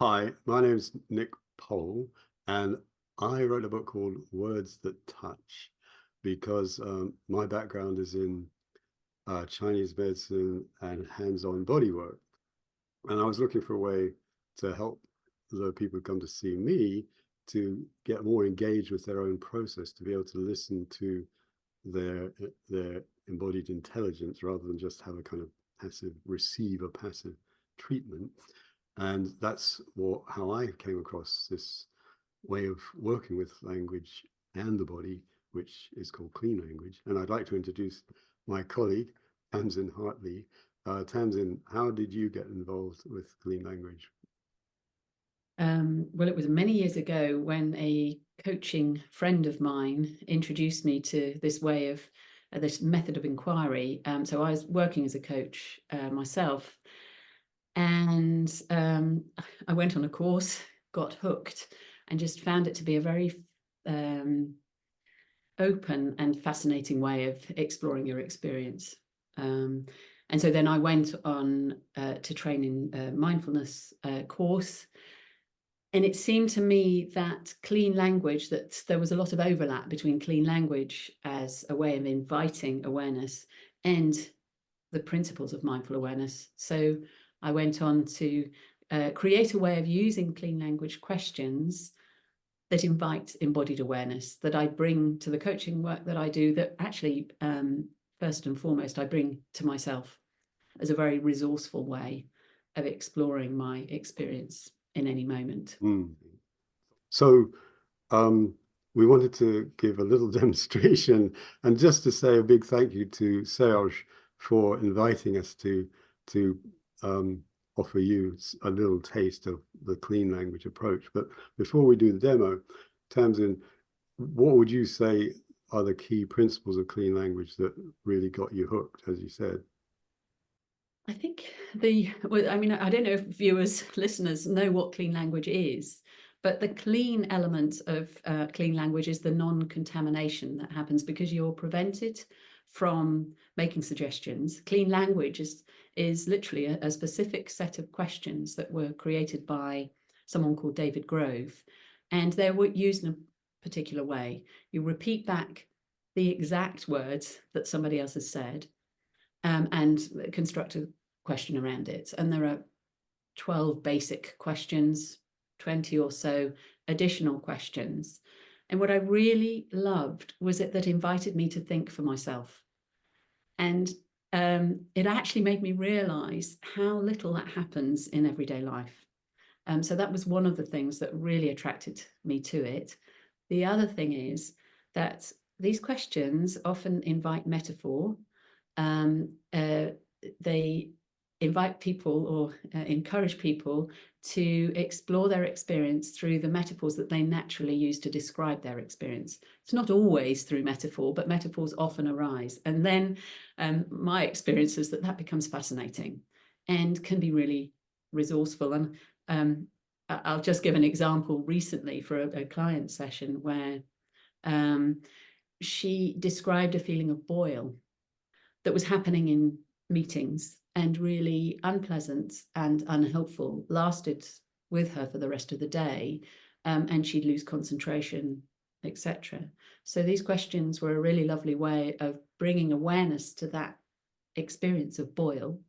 Hi, my name is Nick Pole, and I wrote a book called Words That Touch because my background is in Chinese medicine and hands-on body work. And I was looking for a way to help the people who come to see me to get more engaged with their own process, to be able to listen to their embodied intelligence rather than just have a kind of passive receive a passive treatment. And that's how I came across this way of working with language and the body, which is called clean language. And I'd like to introduce my colleague, Tamsin Hartley. Tamsin, how did you get involved with clean language? Well, it was many years ago when a coaching friend of mine introduced me to this way of this method of inquiry. So I was working as a coach myself, and I went on a course, got hooked, and just found it to be a very open and fascinating way of exploring your experience. And so then I went on to train in a mindfulness course. And it seemed to me that clean language, that there was a lot of overlap between clean language as a way of inviting awareness and the principles of mindful awareness. So I went on to create a way of using clean language questions that invite embodied awareness, that I bring to the coaching work that I do, that actually, first and foremost, I bring to myself as a very resourceful way of exploring my experience in any moment. Mm. So we wanted to give a little demonstration and just to say a big thank you to Serge for inviting us to offer you a little taste of the clean language approach. But before we do the demo, Tamsin, what would you say are the key principles of clean language that really got you hooked, as you said? I think I mean, I don't know if viewers, listeners know what clean language is, but the clean element of clean language is the non-contamination that happens because you're prevented from making suggestions. Clean language is literally a specific set of questions that were created by someone called David Grove, and they were used in a particular way. You repeat back the exact words that somebody else has said, and construct a question around it. And there are 12 basic questions, 20 or so additional questions. And what I really loved was that invited me to think for myself. And it actually made me realize how little that happens in everyday life. So that was one of the things that really attracted me to it. The other thing is that these questions often invite metaphor. They invite people or encourage people to explore their experience through the metaphors that they naturally use to describe their experience. It's not always through metaphor, but metaphors often arise. And then my experience is that becomes fascinating and can be really resourceful. And I'll just give an example recently for a client session where she described a feeling of boil that was happening in meetings and really unpleasant and unhelpful, lasted with her for the rest of the day, and she'd lose concentration, etc. So these questions were a really lovely way of bringing awareness to that experience of boil.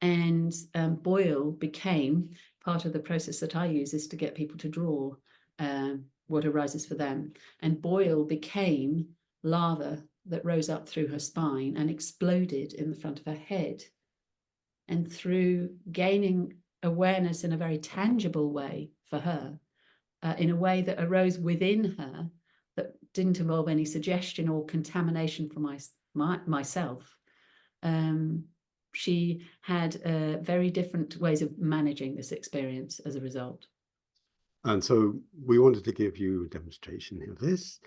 And boil became part of the process that I use, is to get people to draw what arises for them. And boil became lava that rose up through her spine and exploded in the front of her head. And through gaining awareness in a very tangible way for her, in a way that arose within her, that didn't involve any suggestion or contamination from myself, she had very different ways of managing this experience as a result. And so we wanted to give you a demonstration of this.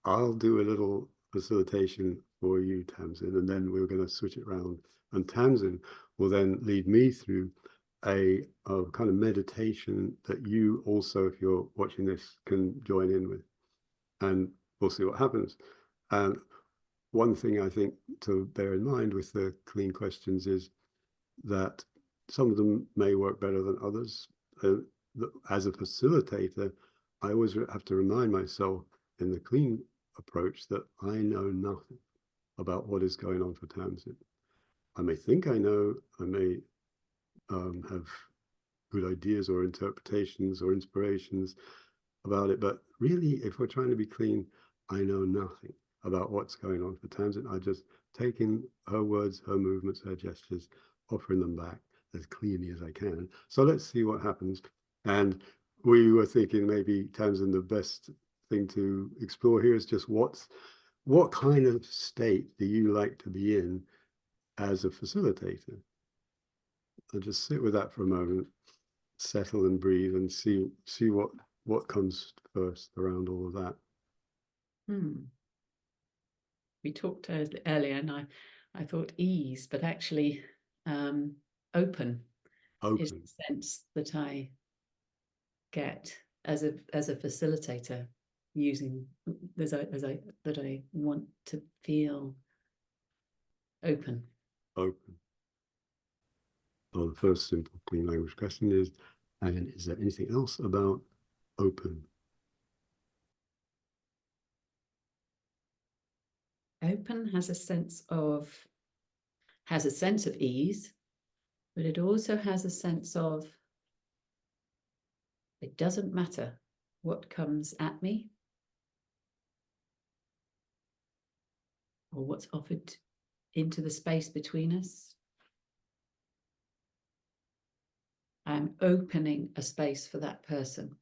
I'll do a little facilitation for you, Tamsin, and then we're going to switch it around. And Tamsin will then lead me through a kind of meditation that you also, if you're watching this, can join in with. And we'll see what happens. And one thing I think to bear in mind with the clean questions is that some of them may work better than others. as a facilitator, I always have to remind myself in the clean approach that I know nothing about what is going on for Tamsin. I may think I know, I may have good ideas or interpretations or inspirations about it, but really, if we're trying to be clean, I know nothing about what's going on for Tamsin. I just take in her words, her movements, her gestures, offering them back as cleanly as I can. So let's see what happens. And we were thinking maybe, Tamsin, the best thing to explore here is just what kind of state do you like to be in as a facilitator? And just sit with that for a moment, settle and breathe, and see what comes first around all of that. We talked earlier, and I thought ease, but actually open is the sense that I get as a facilitator, using that I want to feel open. Open. Well, the first simple clean language question is, and is there anything else about open? Open has a sense of ease, but it also has a sense of it doesn't matter what comes at me or what's offered into the space between us. I'm opening a space for that person.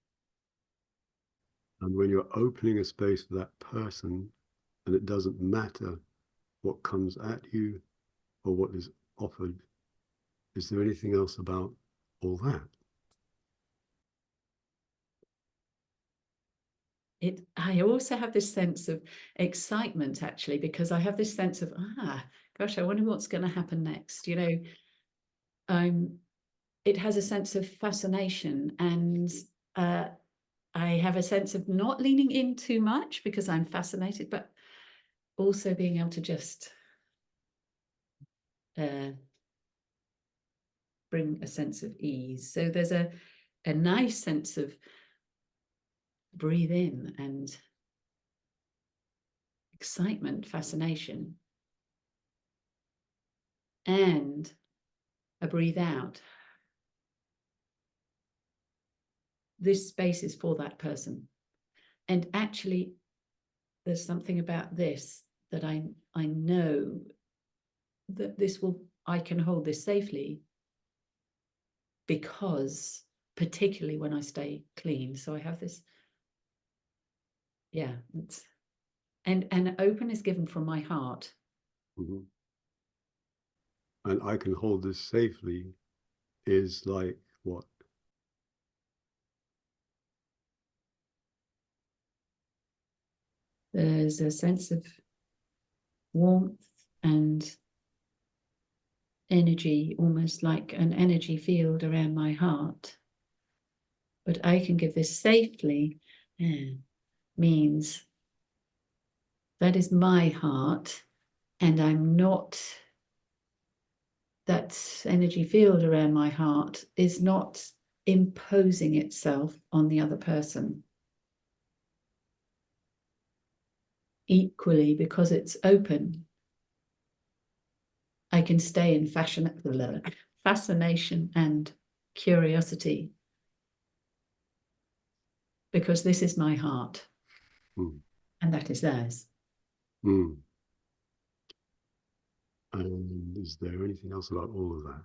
And when you're opening a space for that person, and it doesn't matter what comes at you or what is offered, is there anything else about all that? I also have this sense of excitement, actually, because I have this sense of, gosh, I wonder what's going to happen next. It has a sense of fascination, and I have a sense of not leaning in too much because I'm fascinated, but also being able to just bring a sense of ease. So there's a nice sense of breathe in and excitement, fascination, and a breathe out. This space is for that person. And actually, there's something about this that I know that I can hold this safely, because particularly when I stay clean. So I have this, and open is given from my heart. Mm-hmm. And I can hold this safely is like what? There's a sense of warmth and energy, almost like an energy field around my heart. But I can give this safely, means that is my heart, and I'm not, that energy field around my heart is not imposing itself on the other person. Equally, because it's open, I can stay in fascination and curiosity, because this is my heart, and that is theirs. And is there anything else about all of that?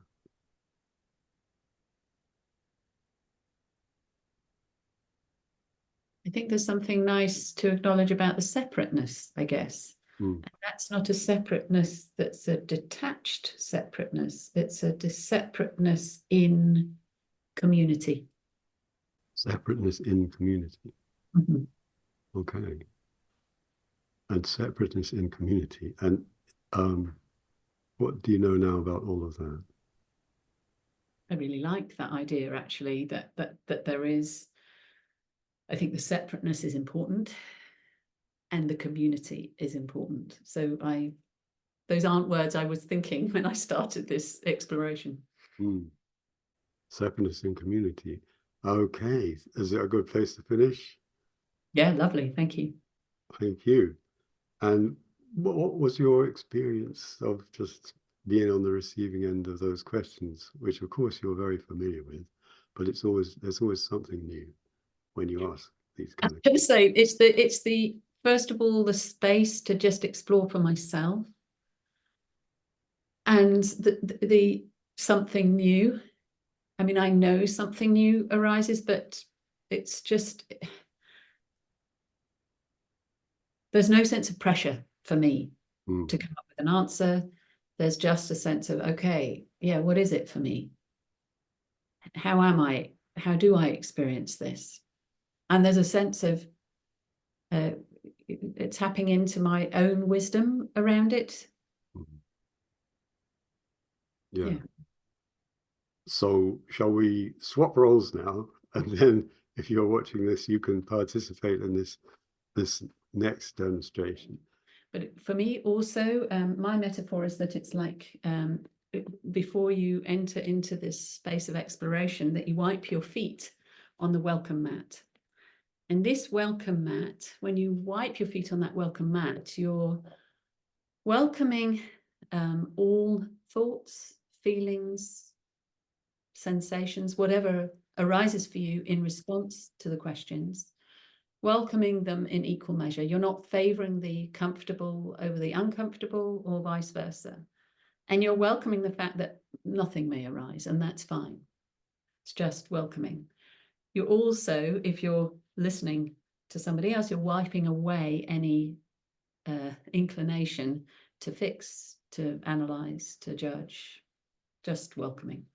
I think there's something nice to acknowledge about the separateness, I guess. And that's not a separateness that's a detached separateness. It's a separateness in community. Separateness in community. Mm-hmm. Okay. And separateness in community. And what do you know now about all of that? I really like that idea, actually, that there is, I think the separateness is important and the community is important. So those aren't words I was thinking when I started this exploration. Separateness in community. Okay, is it a good place to finish? Yeah, lovely. Thank you. Thank you. And what was your experience of just being on the receiving end of those questions, which of course you're very familiar with, but there's always something new when you ask these I kind of would questions. say it's the first of all the space to just explore for myself, and the something new. I mean, I know something new arises, but it's just there's no sense of pressure for me to come up with an answer. There's just a sense of, okay, yeah, what is it for me? How am I? How do I experience this? And there's a sense of uh, tapping into my own wisdom around it. Mhm. Yeah. Yeah. So shall we swap roles now? And then if you're watching this, you can participate in this next demonstration. But for me, also, my metaphor is that it's like before you enter into this space of exploration, that you wipe your feet on the welcome mat. And this welcome mat, when you wipe your feet on that welcome mat, you're welcoming all thoughts, feelings, sensations, whatever arises for you in response to the questions, welcoming them in equal measure. You're not favoring the comfortable over the uncomfortable or vice versa. And you're welcoming the fact that nothing may arise, and that's fine. It's just welcoming. You're also, if you're listening to somebody else, you're wiping away any inclination to fix, to analyze, to judge, just welcoming.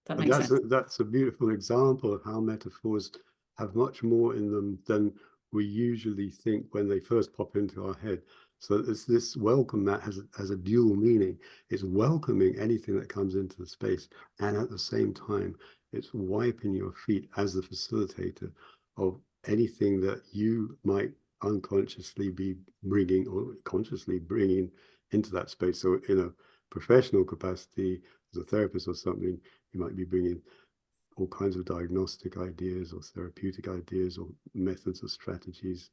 That But makes sense. that's a beautiful example of how metaphors have much more in them than we usually think when they first pop into our head. So it's this welcome that has a dual meaning. It's welcoming anything that comes into the space, and at the same time, it's wiping your feet as the facilitator of anything that you might unconsciously be bringing or consciously bringing into that space. So in a professional capacity, as a therapist or something, you might be bringing all kinds of diagnostic ideas or therapeutic ideas or methods or strategies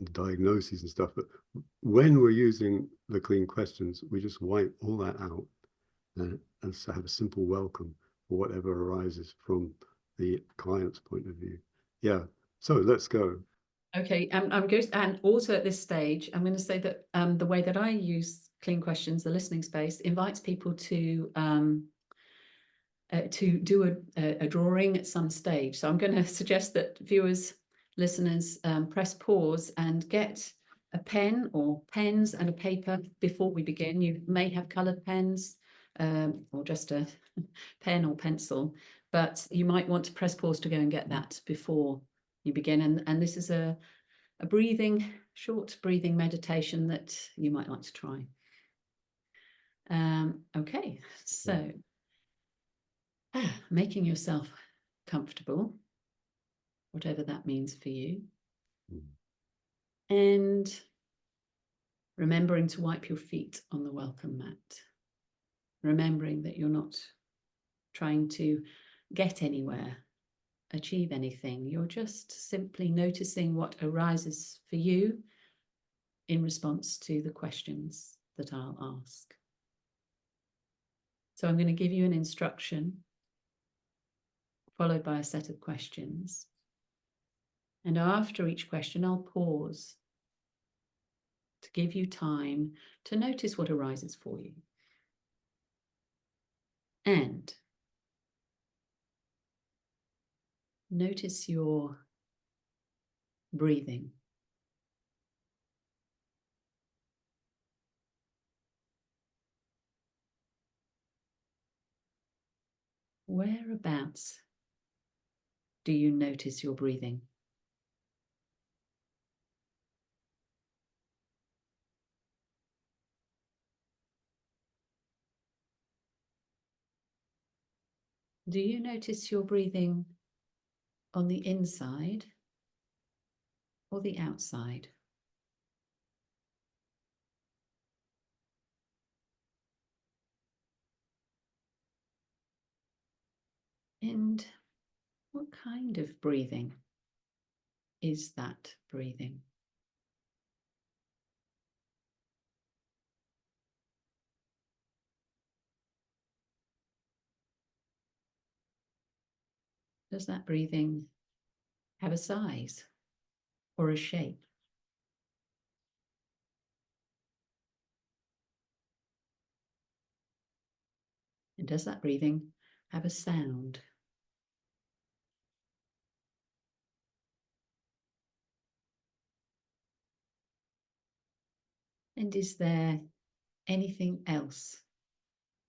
and diagnoses and stuff. But when we're using the clean questions, we just wipe all that out and have a simple welcome for whatever arises from the client's point of view. Yeah. So let's go. Okay, I'm going to, and also at this stage, I'm going to say that the way that I use clean questions, the listening space, invites people to do a drawing at some stage. So I'm going to suggest that viewers, listeners, press pause and get a pen or pens and a paper before we begin. You may have coloured pens or just a pen or pencil, but you might want to press pause to go and get that before you begin. And this is a short breathing meditation that you might like to try. Okay, so making yourself comfortable, whatever that means for you, and remembering to wipe your feet on the welcome mat, remembering that you're not trying to get anywhere, achieve anything. You're just simply noticing what arises for you in response to the questions that I'll ask. So I'm going to give you an instruction followed by a set of questions. And after each question, I'll pause to give you time to notice what arises for you. And notice your breathing. Whereabouts do you notice your breathing? Do you notice your breathing on the inside or the outside? And What kind of breathing is that breathing? Does that breathing have a size or a shape? And does that breathing have a sound? And is there anything else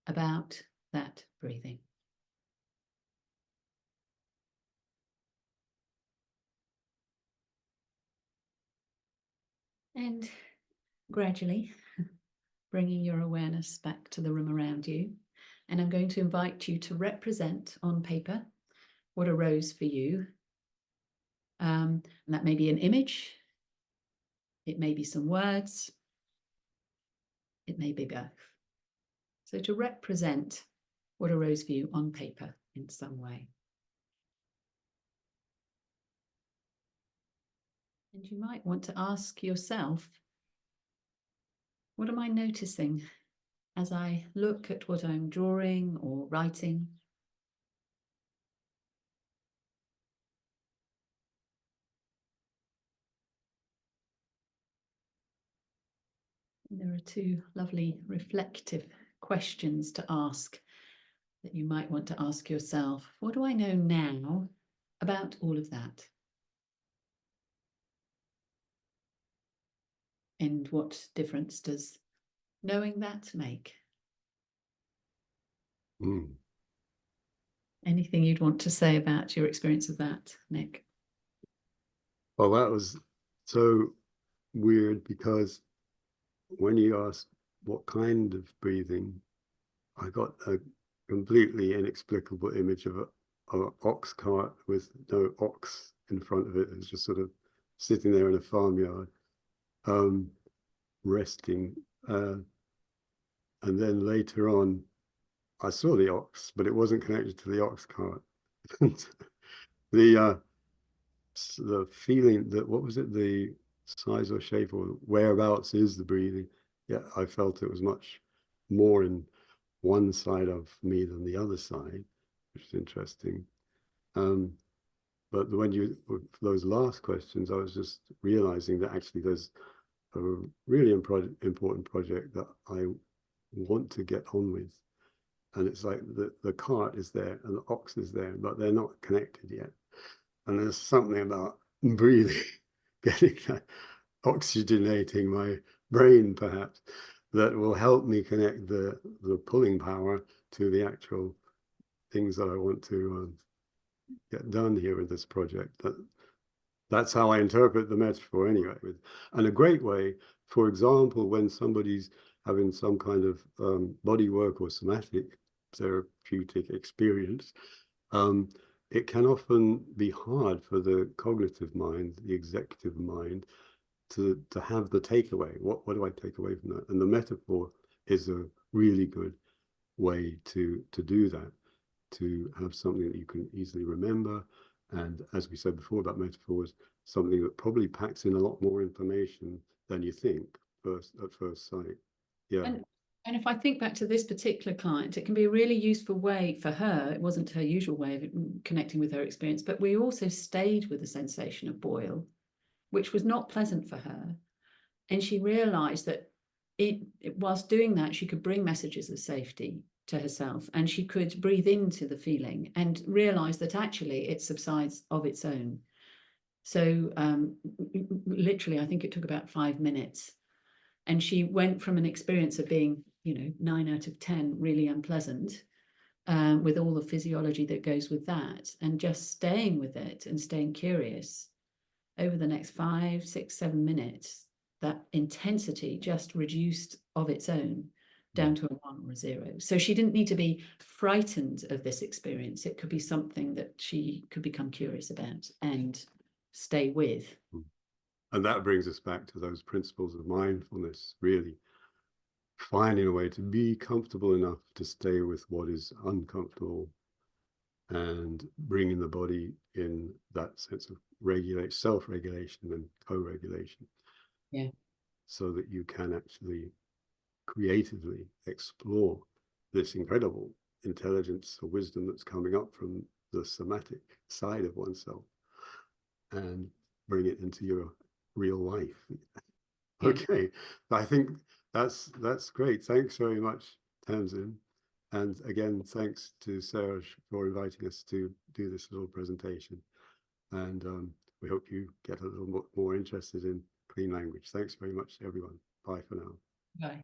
about that breathing? And gradually bringing your awareness back to the room around you. And I'm going to invite you to represent on paper what arose for you. And that may be an image, it may be some words, it may be both. So to represent what arose for you on paper in some way. And you might want to ask yourself, what am I noticing as I look at what I'm drawing or writing? And there are two lovely reflective questions to ask that you might want to ask yourself. What do I know now about all of that? And what difference does knowing that make? Mm. Anything you'd want to say about your experience of that, Nick? Well, that was so weird because when you asked what kind of breathing, I got a completely inexplicable image of an ox cart with no ox in front of it. It was just sort of sitting there in a farmyard, resting. And then later on, I saw the ox, but it wasn't connected to the ox cart. the the feeling that, what was it, the size or shape or whereabouts is the breathing? Yeah, I felt it was much more in one side of me than the other side, which is interesting. But when you, for those last questions, I was just realizing that actually there's a really important project that I want to get on with. And it's like the cart is there and the ox is there, but they're not connected yet. And there's something about breathing, getting that, oxygenating my brain perhaps, that will help me connect the pulling power to the actual things that I want to get done here with this project. That's how I interpret the metaphor anyway. And a great way, for example, when somebody's having some kind of body work or somatic therapeutic experience, it can often be hard for the cognitive mind, the executive mind, to have the takeaway. What do I take away from that? And the metaphor is a really good way to do that, to have something that you can easily remember. And as we said before about metaphors, something that probably packs in a lot more information than you think at first sight. Yeah. And if I think back to this particular client, it can be a really useful way for her. It wasn't her usual way of connecting with her experience, but we also stayed with the sensation of boil, which was not pleasant for her. And she realized that whilst doing that, she could bring messages of safety to herself, and she could breathe into the feeling and realize that actually it subsides of its own. So literally, I think it took about 5 minutes. And she went from an experience of being, 9 out of 10 really unpleasant, with all the physiology that goes with that, and just staying with it and staying curious over the next 5, 6, 7 minutes, that intensity just reduced of its own down to a 1 or a 0. So she didn't need to be frightened of this experience. It could be something that she could become curious about and stay with. And that brings us back to those principles of mindfulness, really finding a way to be comfortable enough to stay with what is uncomfortable and bringing the body in that sense of self-regulation and co-regulation. Yeah. So that you can actually creatively explore this incredible intelligence or wisdom that's coming up from the somatic side of oneself and bring it into your real life. Yeah. Okay, I think that's great. Thanks very much, Tamsin. And again, thanks to Serge for inviting us to do this little presentation. And we hope you get a little more interested in clean language. Thanks very much, everyone. Bye for now. Bye.